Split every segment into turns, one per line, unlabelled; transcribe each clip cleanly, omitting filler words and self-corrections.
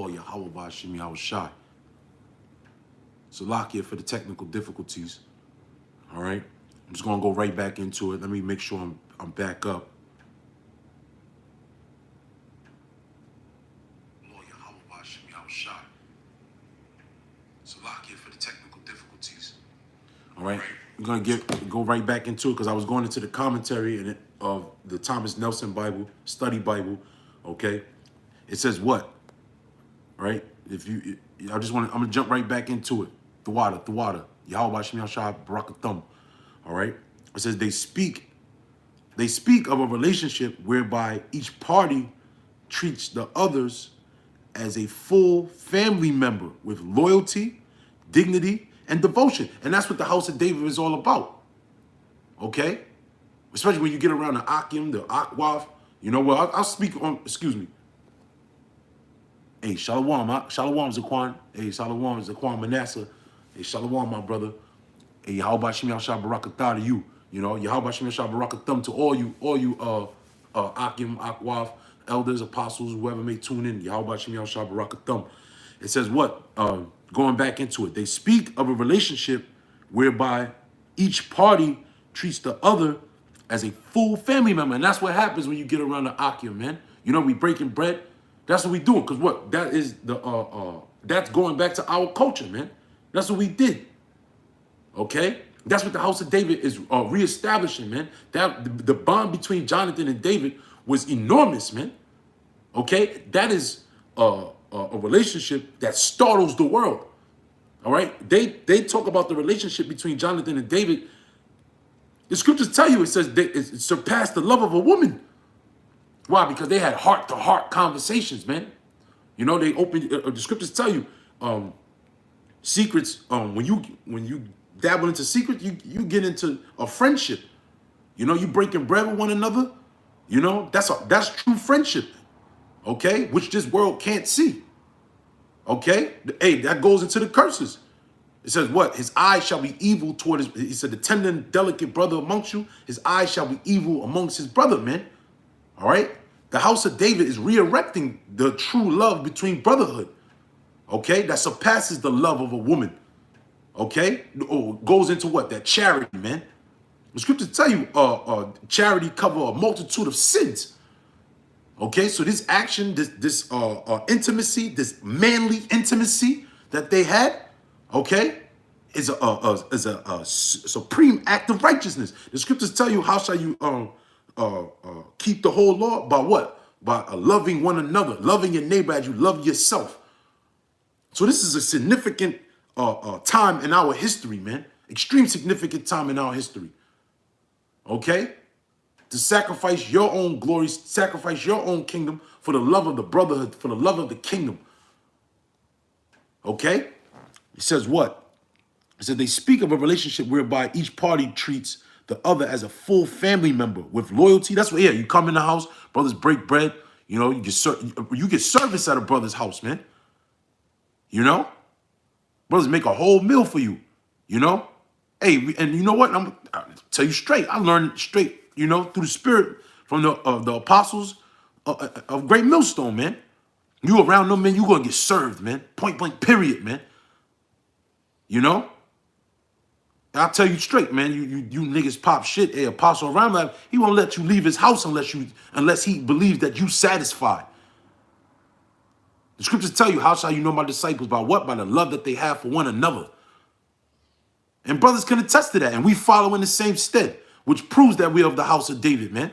lawyer, Yahweh Bashimi Hawashai. Salakia for the technical difficulties. All right. I'm just gonna go right back into it. Let me make sure I'm back up. Lawyer, Yahweh Bashimi Hawashai. Salakia for the technical difficulties. All right. We're gonna go right back into it because I was going into the commentary of the Thomas Nelson Bible, study Bible. Okay. It says what? Right? I'm gonna jump right back into it. The water. Yahweh Bashim Yahshua Barakathum. All right. It says they speak of a relationship whereby each party treats the others as a full family member with loyalty, dignity, and devotion. And that's what the house of David is all about. Okay? Especially when you get around the Akim, the Akwaf. You know what? I'll speak on, excuse me. Hey, Shalom, Zaquan. Hey, Shalom, Zaquan Manasseh. Hey, Shalom, my brother. Hey, Yahweh Bashim Yahshua Barakatah to you. You know, Yahweh Bashim Yahshua Barakathum to all you Akim, Akwaf, elders, apostles, whoever may tune in. Yahweh Bashim Yahshua Barakathum. It says what? Going back into it. They speak of a relationship whereby each party treats the other as a full family member. And that's what happens when you get around the Akim, man. You know, we breaking bread. That's what we doing. Because what? That is that's going back to our culture, man. That's what we did. Okay? That's what the house of David is reestablishing, man. That the bond between Jonathan and David was enormous, man. Okay? That is a relationship that startles the world. All right? They talk about the relationship between Jonathan and David. The scriptures tell you, it says it surpassed the love of a woman. Why? Because they had heart-to-heart conversations, man. You know, they open. The scriptures tell you secrets. When you dabble into secrets, you get into a friendship. You know, you breaking bread with one another. You know, that's true friendship. Okay, which this world can't see. Okay, hey, that goes into the curses. It says what? His eyes shall be evil toward his. He said, the tender and delicate brother amongst you, his eyes shall be evil amongst his brother, man. All right? The house of David is re-erecting the true love between brotherhood. Okay? That surpasses the love of a woman. Okay? Goes into what? That charity, man. The scriptures tell you charity cover a multitude of sins. Okay? So this action, this intimacy, this manly intimacy that they had, okay, is a supreme act of righteousness. The scriptures tell you, how shall you keep the whole law? By what? By loving one another, loving your neighbor as you love yourself. So this is a significant time in our history, man. Extreme significant time in our history. Okay? To sacrifice your own glory, sacrifice your own kingdom for the love of the brotherhood, for the love of the kingdom. Okay? It says what? It says they speak of a relationship whereby each party treats the other as a full family member with loyalty. That's what, yeah, you come in the house, brothers break bread. You know, you get service at a brother's house, man. You know? Brothers make a whole meal for you, you know? Hey, and you know what? I'll tell you straight. I learned straight, you know, through the spirit from the apostles of Great Millstone, man. You around them, man, you going to get served, man. Point blank, period, man. You know? I'll tell you straight, man. You niggas pop shit. Hey, Apostle around, he won't let you leave his house unless he believes that you satisfied. The scriptures tell you, how shall you know my disciples? By what? By the love that they have for one another. And brothers can attest to that. And we follow in the same stead, which proves that we are of the house of David, man.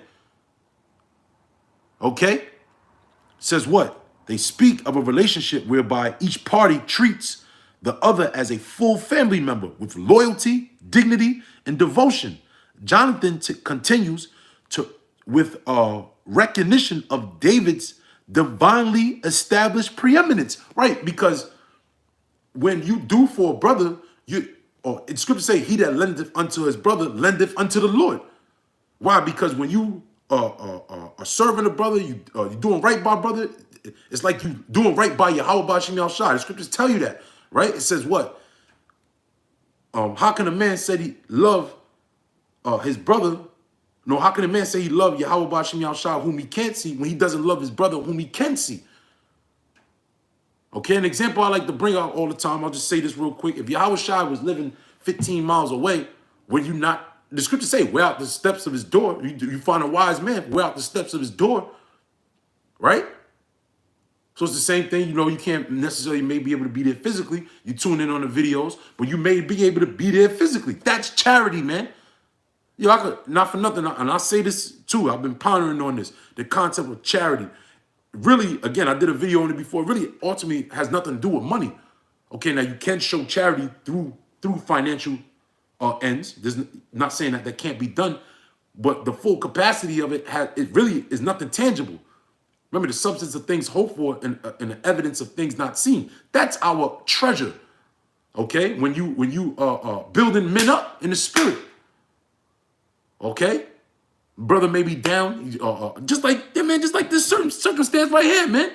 Okay? It says what? They speak of a relationship whereby each party treats the other as a full family member with loyalty, dignity, and devotion. Jonathan continues with recognition of David's divinely established preeminence, right? Because when you do for a brother, in scripture say, he that lendeth unto his brother lendeth unto the Lord. Why? Because when you are serving a brother, you're doing right by a brother, it's like you doing right by Yahweh Bashim Yahshua. The scriptures tell you that, right? It says what? How can a man say he love his brother? No, how can a man say he love Yahweh Bashim Yahshua whom he can't see when he doesn't love his brother whom he can see? Okay, an example I like to bring out all the time, I'll just say this real quick. If Yahweh Shai was living 15 miles away, would you not, the scriptures say, wear out the steps of his door. You find a wise man, wear out the steps of his door, right? So it's the same thing. You know, you can't necessarily may be able to be there physically. You tune in on the videos, but you may be able to be there physically. That's charity, man. Yo, I could, not for nothing, and I say this too, I've been pondering on this, the concept of charity. Really, again, I did a video on it before, really ultimately has nothing to do with money. Okay, now you can show charity through financial ends. There's not saying that that can't be done, but the full capacity of it, it really is nothing tangible. Remember, the substance of things hoped for and the evidence of things not seen. That's our treasure. Okay, when you building men up in the spirit. Okay, brother may be down, just like, yeah, man, just like this certain circumstance right here, man.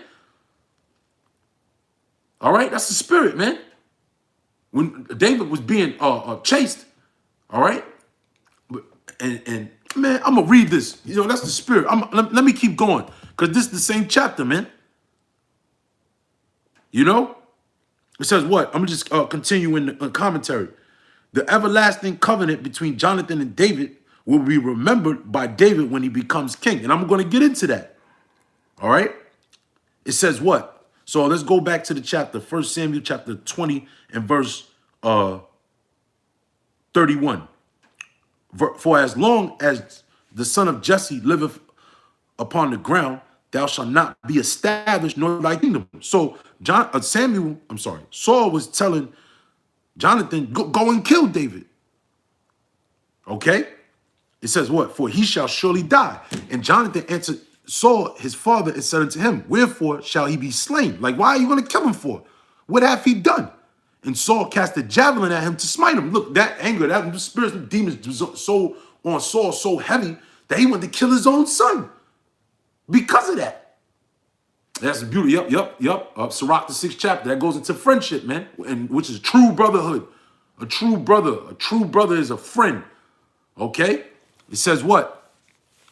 All right, that's the spirit, man. When David was being chased, all right, and man, I'm gonna read this. You know, that's the spirit. Let me keep going, because this is the same chapter, man. You know, it says what? I'm gonna just continue in the commentary. The everlasting covenant between Jonathan and David will be remembered by David when he becomes king. And I'm going to get into that. All right. It says what? So let's go back to the chapter, 1 Samuel chapter 20 and verse 31. For as long as the son of Jesse liveth upon the ground, thou shalt not be established nor thy kingdom. So Saul was telling Jonathan, go and kill David. Okay. It says what? For he shall surely die. And Jonathan answered Saul, his father, and said unto him, wherefore shall he be slain? Like, why are you going to kill him for? What hath he done? And Saul cast a javelin at him to smite him. Look, that anger, that spirits and demons so on Saul so heavy that he wanted to kill his own son because of that. That's the beauty. Yep. Sirach, the 6th chapter. That goes into friendship, man, and which is true brotherhood. A true brother is a friend. Okay. It says what?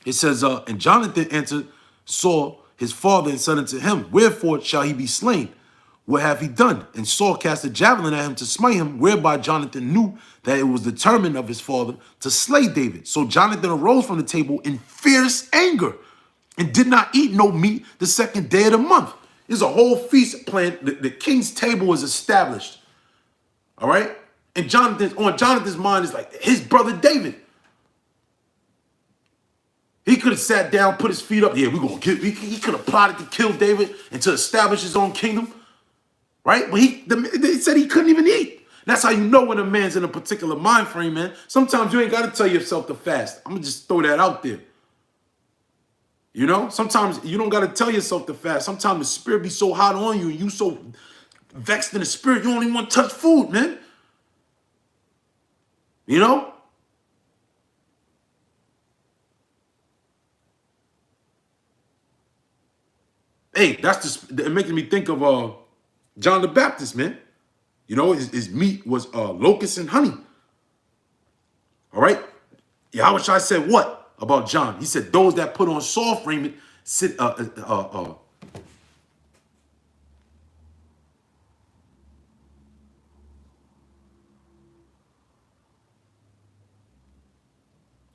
It says, and Jonathan answered Saul, his father, and said unto him, wherefore shall he be slain? What have he done? And Saul cast a javelin at him to smite him, whereby Jonathan knew that it was determined of his father to slay David. So Jonathan arose from the table in fierce anger and did not eat no meat the 2nd day of the month. There's a whole feast plan. The king's table was established. All right? And on Jonathan's mind is like his brother David. He could have sat down, put his feet up. Yeah, we're going to get, he could have plotted to kill David and to establish his own kingdom. Right? But they said he couldn't even eat. That's how you know when a man's in a particular mind frame, man. Sometimes you ain't got to tell yourself to fast. I'm going to just throw that out there. You know, sometimes you don't got to tell yourself to fast. Sometimes the spirit be so hot on you and you so vexed in the spirit, you don't even want to touch food, man. You know? Hey, that's just making me think of John the Baptist, man. You know, his meat was locusts and honey. All right? Yahweh Shai said what about John? He said, those that put on soft raiment sit,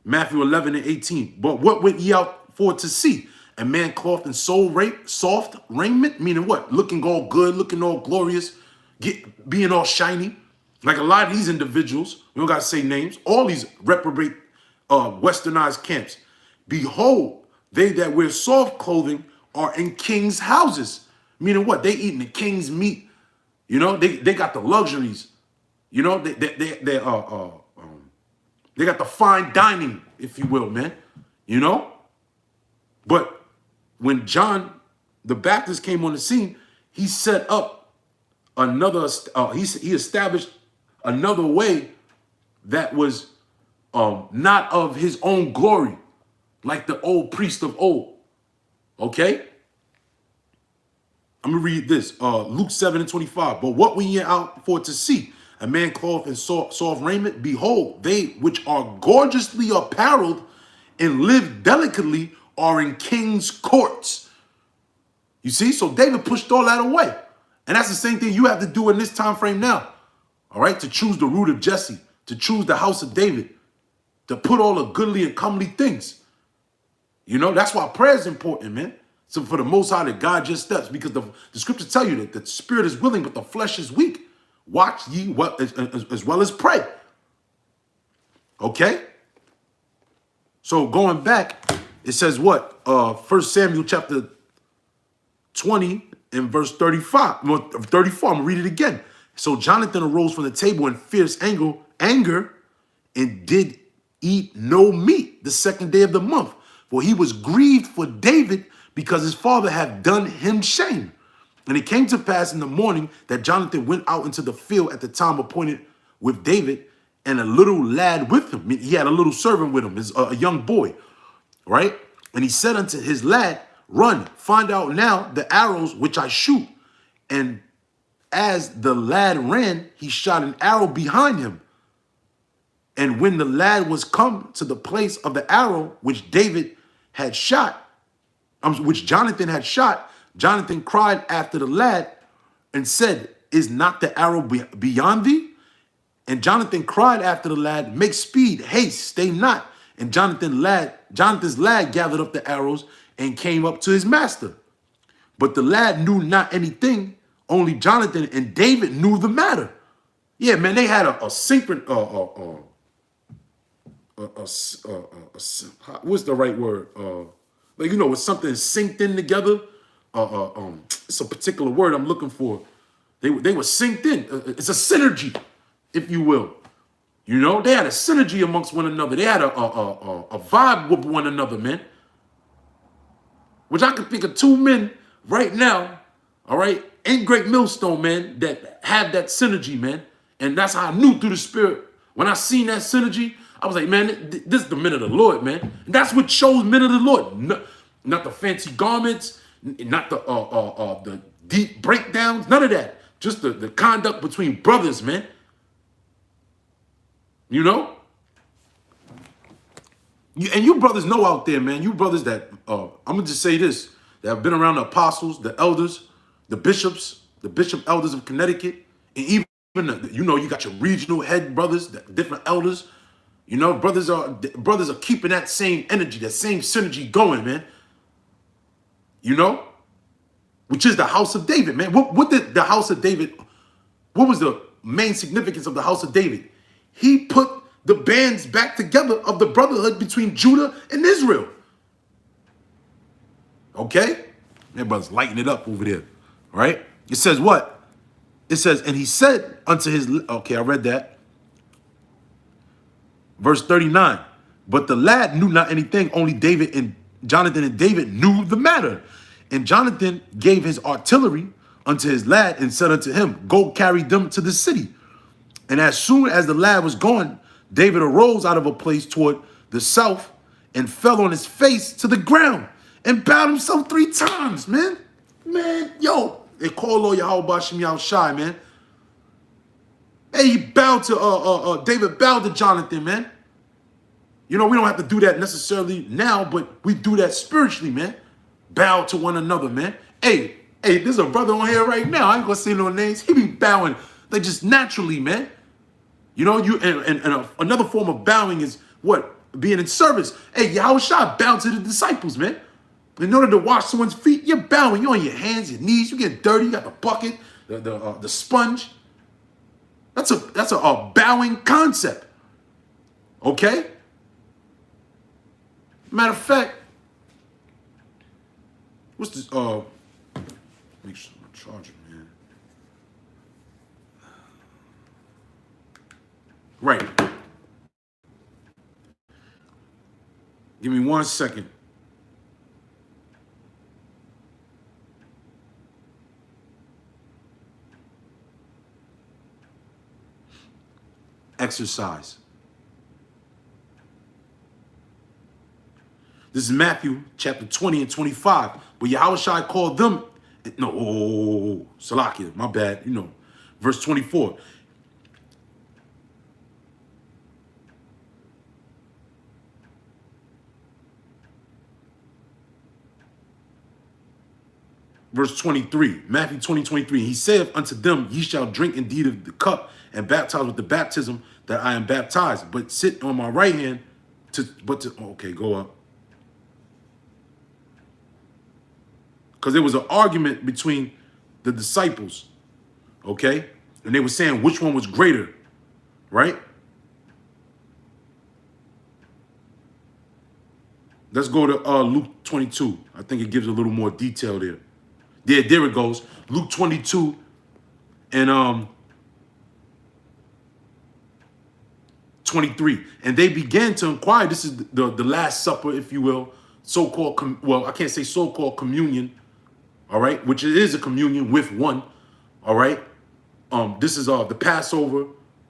Matthew 11 and 18. But what went ye out for to see? A man clothed in soft raiment, meaning what? Looking all good, looking all glorious, being all shiny. Like a lot of these individuals, we don't got to say names, all these reprobate westernized camps. Behold, they that wear soft clothing are in king's houses. Meaning what? They eating the king's meat. You know, they got the luxuries. You know, they got the fine dining, if you will, man. You know? But when John the Baptist came on the scene, he set up another, he established another way that was not of his own glory, like the old priest of old. Okay? I'm going to read this. Luke 7 and 25. But what went ye out for to see? A man clothed in soft raiment? Behold, they which are gorgeously apparelled and live delicately are in king's courts. You see? So David pushed all that away. And that's the same thing you have to do in this time frame now. All right, to choose the root of Jesse, to choose the house of David, to put all the goodly and comely things. You know, that's why prayer is important, man. So for the Most High to guide your steps, because the scriptures tell you that the spirit is willing, but the flesh is weak. Watch ye what as well as pray. Okay? So going back, it says what? 1 Samuel chapter 20 and verse 35. No, 34. I'm gonna read it again. So Jonathan arose from the table in fierce anger, and did eat no meat the second day of the month, for he was grieved for David, because his father had done him shame. And it came to pass in the morning that Jonathan went out into the field at the time appointed with David, and a little lad with him. I mean, he had a little servant with him, a young boy, right? And he said unto his lad, run, find out now the arrows which I shoot. And as the lad ran, he shot an arrow behind him. And when the lad was come to the place of the arrow which David had shot, which Jonathan had shot, Jonathan cried after the lad and said, is not the arrow beyond thee? And Jonathan cried after the lad, make speed, haste, stay not. And Jonathan's lad gathered up the arrows and came up to his master. But the lad knew not anything, only Jonathan and David knew the matter. Yeah, man, they had a what's the right word? Like, you know, when something is synced in together. It's a particular word I'm looking for. They were synced in. It's a synergy, if you will. You know, they had a synergy amongst one another. They had a vibe with one another, man. Which I can think of two men right now, all right, in Great Millstone, man, that have that synergy, man. And that's how I knew through the spirit. When I seen that synergy, I was like, man, this is the men of the Lord, man. And that's what shows men of the Lord. Not the fancy garments, not the deep breakdowns, none of that. Just the conduct between brothers, man. You know? You brothers know out there, man. You brothers that, I'm going to just say this, that have been around the apostles, the elders, the bishops, the bishop elders of Connecticut, and even, you got your regional head brothers, the different elders. You know, brothers are keeping that same energy, that same synergy going, man. You know? Which is the house of David, man. What did the house of David, what was the main significance of the house of David? He put the bands back together of the brotherhood between Judah and Israel. Okay? Everybody's lighting it up over there. Right? It says what? It says, and he said unto his, okay, I read that. Verse 39. But the lad knew not anything, only Jonathan and David knew the matter. And Jonathan gave his artillery unto his lad and said unto him, go carry them to the city. And as soon as the lad was gone, David arose out of a place toward the south and fell on his face to the ground and bowed himself 3 times, man. Man, yo, they call Lord Yahweh Bashim Yahushai, man. Hey, he bowed to, David bowed to Jonathan, man. You know, we don't have to do that necessarily now, but we do that spiritually, man. Bow to one another, man. Hey, there's a brother on here right now. I ain't gonna say no names. He be bowing like just naturally, man. You know, another form of bowing is what? Being in service. Hey, Yahushua bowed to the disciples, man. In order to wash someone's feet, you're bowing. You're on your hands, your knees. You get dirty. You got the bucket, the sponge. That's a bowing concept. Okay? Matter of fact, what's this? Make sure I'm charging, man. Right. Give me 1 second. Exercise. This is Matthew chapter 20 and 25. But Yahushua called them, Salakia, my bad, verse 24. verse 23, Matthew 20:23. He saith unto them, ye shall drink indeed of the cup and baptize with the baptism that I am baptized, but sit on my right hand okay, go up. Because there was an argument between the disciples, okay? And they were saying which one was greater, right? Let's go to Luke 22. I think it gives a little more detail there. There it goes. Luke 22 and 23. And they began to inquire. This is the Last Supper, if you will. So-called, well, I can't say so-called communion, all right? Which it is a communion with one, all right? This is the Passover,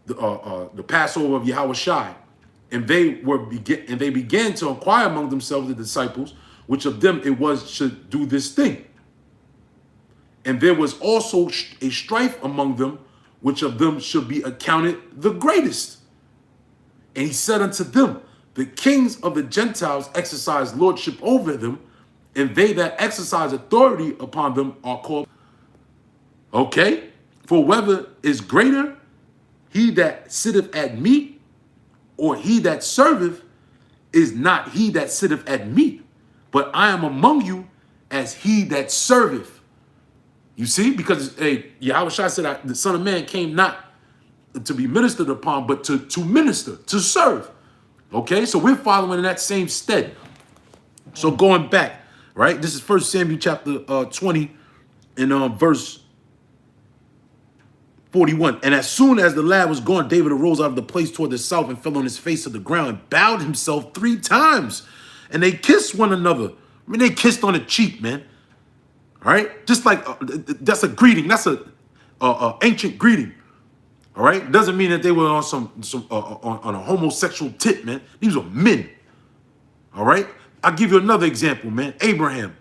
the Passover of Yahweh Shai. And they began to inquire among themselves, the disciples, which of them it was should do this thing. And there was also a strife among them, which of them should be accounted the greatest. And he said unto them, the kings of the Gentiles exercise lordship over them, and they that exercise authority upon them are called. Okay? For whether is greater, he that sitteth at meat, or he that serveth, is not he that sitteth at meat, but I am among you as he that serveth. You see? Because Yahweh Shai said, the Son of Man came not to be ministered upon, but to minister, to serve. Okay? So we're following in that same stead. So going back, right? This is 1 Samuel chapter 20 and verse 41. And as soon as the lad was gone, David arose out of the place toward the south and fell on his face to the ground and bowed himself 3 times. And they kissed one another. I mean, they kissed on the cheek, man. All right? Just like, that's a greeting. That's a ancient greeting. All right? Doesn't mean that they were on on a homosexual tip, man. These were men. All right? I'll give you another example, man. Abraham.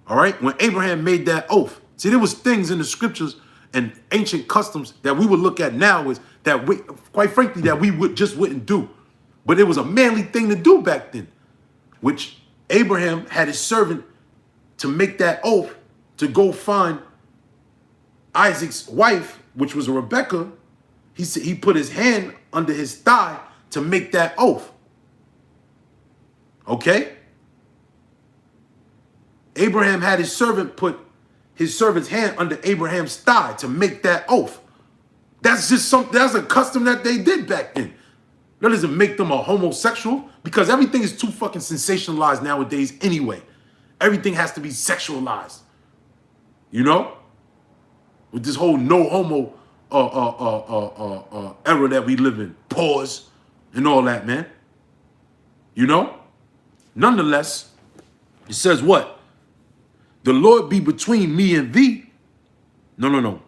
All right? When Abraham made that oath. See, there was things in the scriptures and ancient customs that we would look at now is that we, quite frankly, that we wouldn't do. But it was a manly thing to do back then, which Abraham had his servant to make that oath to go find Isaac's wife, which was Rebekah. He put his hand under his thigh to make that oath. Okay? Abraham had his servant put his servant's hand under Abraham's thigh to make that oath. That's just that's a custom that they did back then. That doesn't make them a homosexual, because everything is too fucking sensationalized nowadays anyway. Everything has to be sexualized. You know? With this whole no homo era that we live in. Pause and all that, man. You know? Nonetheless, it says what? The Lord be between me and thee. No.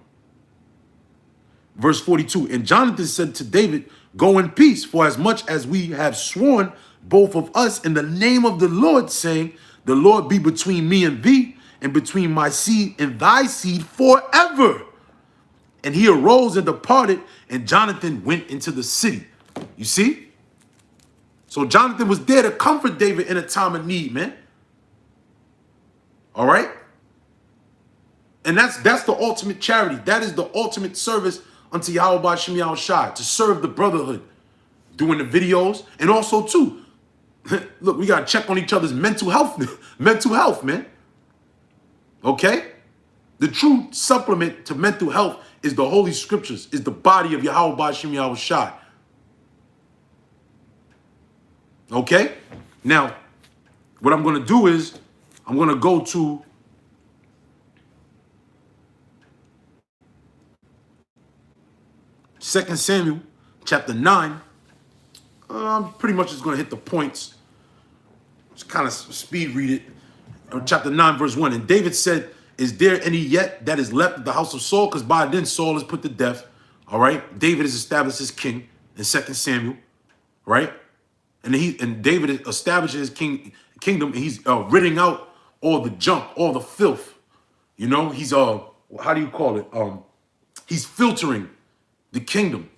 Verse 42. And Jonathan said to David, go in peace, for as much as we have sworn, both of us, in the name of the Lord, saying, the Lord be between me and thee, and between my seed and thy seed forever. And he arose and departed, and Jonathan went into the city. You see? So Jonathan was there to comfort David in a time of need, man. All right? And that's the ultimate charity. That is the ultimate service unto Yahweh B'Shem Yahweh Shai, to serve the brotherhood, doing the videos. And also, too, look, we got to check on each other's mental health, man. Okay? The true supplement to mental health is the Holy Scriptures, is the body of Yahweh B'Shem Yahweh Shai. Okay? Now, what I'm going to do is, I'm going to go to Second Samuel chapter 9. I'm pretty much just going to hit the points. Just kind of speed read it. Chapter 9, verse 1. And David said, is there any yet that is left of the house of Saul? Because by then Saul is put to death. All right. David is established as king in 2 Samuel. Right. And David establishes his kingdom, and he's ridding out all the junk, all the filth. You know, he's how do you call it? He's filtering the kingdom,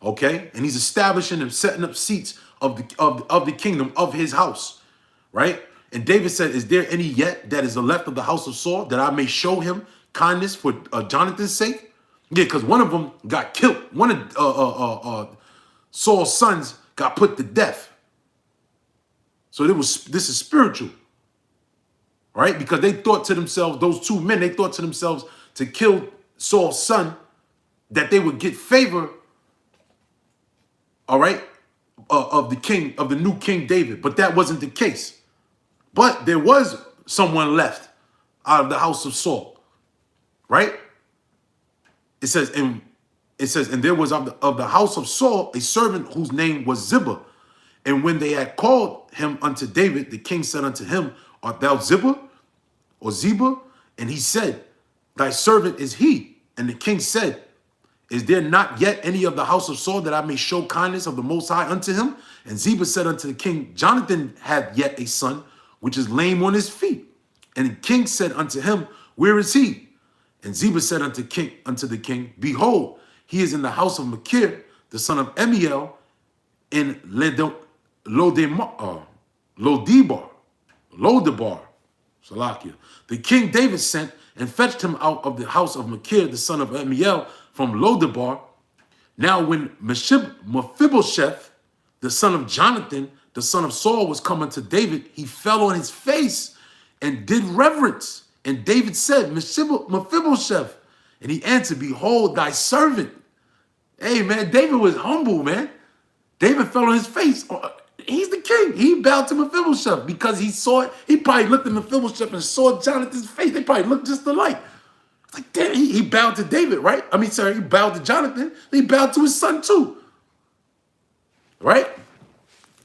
okay? And he's establishing and setting up seats of the kingdom of his house, right? And David said, is there any yet that is left of the house of Saul, that I may show him kindness for Jonathan's sake? Yeah, because one of them got killed. One of Saul's sons got put to death. So this is spiritual, right? Because they thought to themselves, those two men, they thought to themselves to kill Saul's son, that they would get favor, all right, of the new King David. But that wasn't the case. But there was someone left out of the house of Saul, right? It says, and there was of the house of Saul a servant whose name was Ziba. And when they had called him unto David, the king said unto him, art thou Ziba or Ziba? And he said, thy servant is he. And the king said, is there not yet any of the house of Saul that I may show kindness of the Most High unto him? And Ziba said unto the king, Jonathan hath yet a son, which is lame on his feet. And the king said unto him, where is he? And Ziba said unto the king, behold, he is in the house of Machir, the son of Amiel, in Lodebar, Salakia. The king David sent and fetched him out of the house of Machir, the son of Amiel, from Lodebar. Now when Mephibosheth, the son of Jonathan, the son of Saul, was coming to David, he fell on his face and did reverence. And David said, Mephibosheth. And he answered, behold, thy servant. Hey, man, David was humble, man. David fell on his face. He's the king. He bowed to Mephibosheth because he saw it. He probably looked at Mephibosheth and saw Jonathan's face. They probably looked just alike. It's like, damn, he bowed to David, right? I mean, sorry, he bowed to Jonathan. He bowed to his son too, right?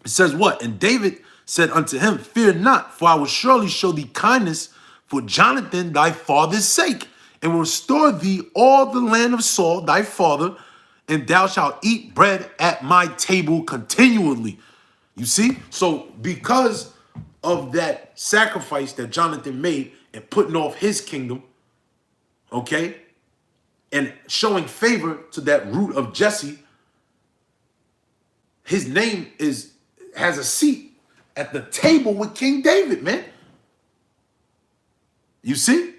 It says what? And David said unto him, fear not, for I will surely show thee kindness for Jonathan thy father's sake, and will restore thee all the land of Saul thy father, and thou shalt eat bread at my table continually. You see? So because of that sacrifice that Jonathan made and putting off his kingdom, okay, and showing favor to that root of Jesse, his name has a seat at the table with King David, man. You see?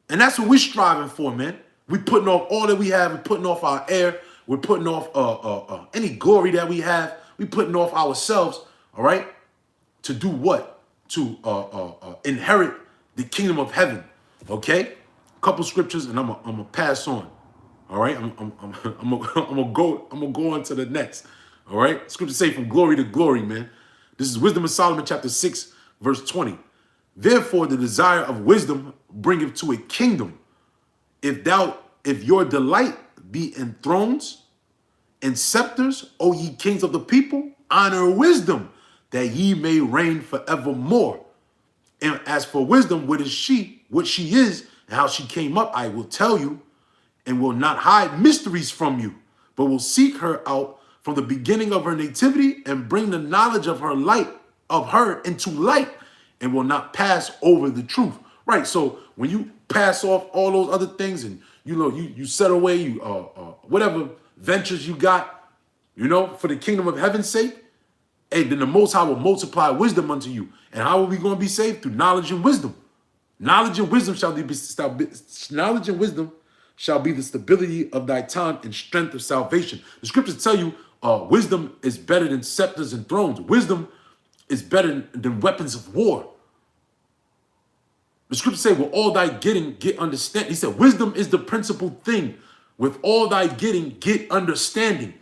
And that's what we're striving for, man. We're putting off all that we have. We're putting off our heir. We're putting off any glory that we have. We're putting off ourselves, all right? To do what? To inherit the kingdom of heaven, okay? A couple scriptures, and I'm gonna pass on, all right? I'm gonna go on to the next, all right? Scripture say from glory to glory, man. This is Wisdom of Solomon, chapter 6, verse 20. Therefore, the desire of wisdom bringeth to a kingdom. If your delight be in thrones and scepters, O ye kings of the people, honor wisdom, that ye may reign forevermore. And as for wisdom, what she is, and how she came up, I will tell you, and will not hide mysteries from you, but will seek her out from the beginning of her nativity, and bring the knowledge of her into light, and will not pass over the truth. Right. So when you pass off all those other things, and you set away whatever ventures you got, for the kingdom of heaven's sake, hey, then the Most High will multiply wisdom unto you. And how are we going to be saved? Through knowledge and wisdom. Knowledge and wisdom shall be the stability of thy tongue and strength of salvation. The scriptures tell you wisdom is better than scepters and thrones. Wisdom is better than weapons of war. The scriptures say, with all thy getting, get understanding. He said, wisdom is the principal thing. With all thy getting, get understanding.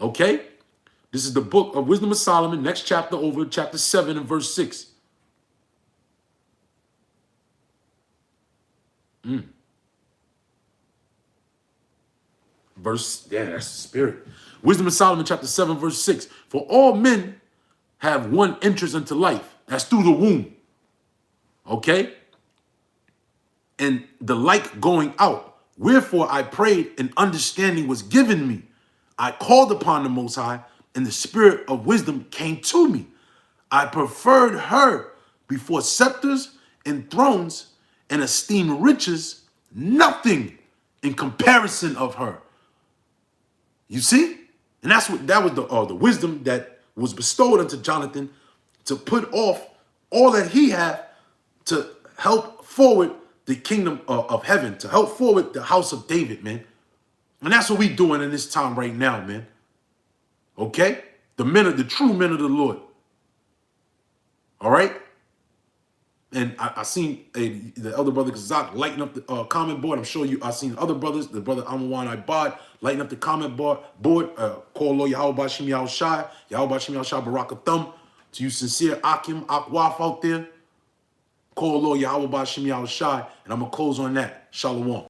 Okay? This is the book of Wisdom of Solomon, next chapter over, chapter 7 and verse 6. That's the spirit. Wisdom of Solomon, chapter 7, verse 6. For all men have one entrance into life. That's through the womb. Okay? And the like going out. Wherefore I prayed, and understanding was given me. I called upon the Most High, and the spirit of wisdom came to me. I preferred her before scepters and thrones, and esteemed riches nothing in comparison of her. You see? And that was the wisdom that was bestowed unto Jonathan to put off all that he had to help forward the kingdom of heaven, to help forward the house of David, man. And that's what we doing in this time right now, man. Okay? The true men of the Lord. All right? And I seen the elder brother Kazak lighting up the comment board. I'm sure I seen other brothers, the brother Amawan Ibad, lighting up the comment board. Call Lord Yahweh Bashim Yahweh Shai, Yahweh Bashim Yahweh Shai Barakathum. To you sincere Akim, Akwaf out there. Call Lord Yahweh Bashim Yahweh Shai. And I'm going to close on that. Shalom.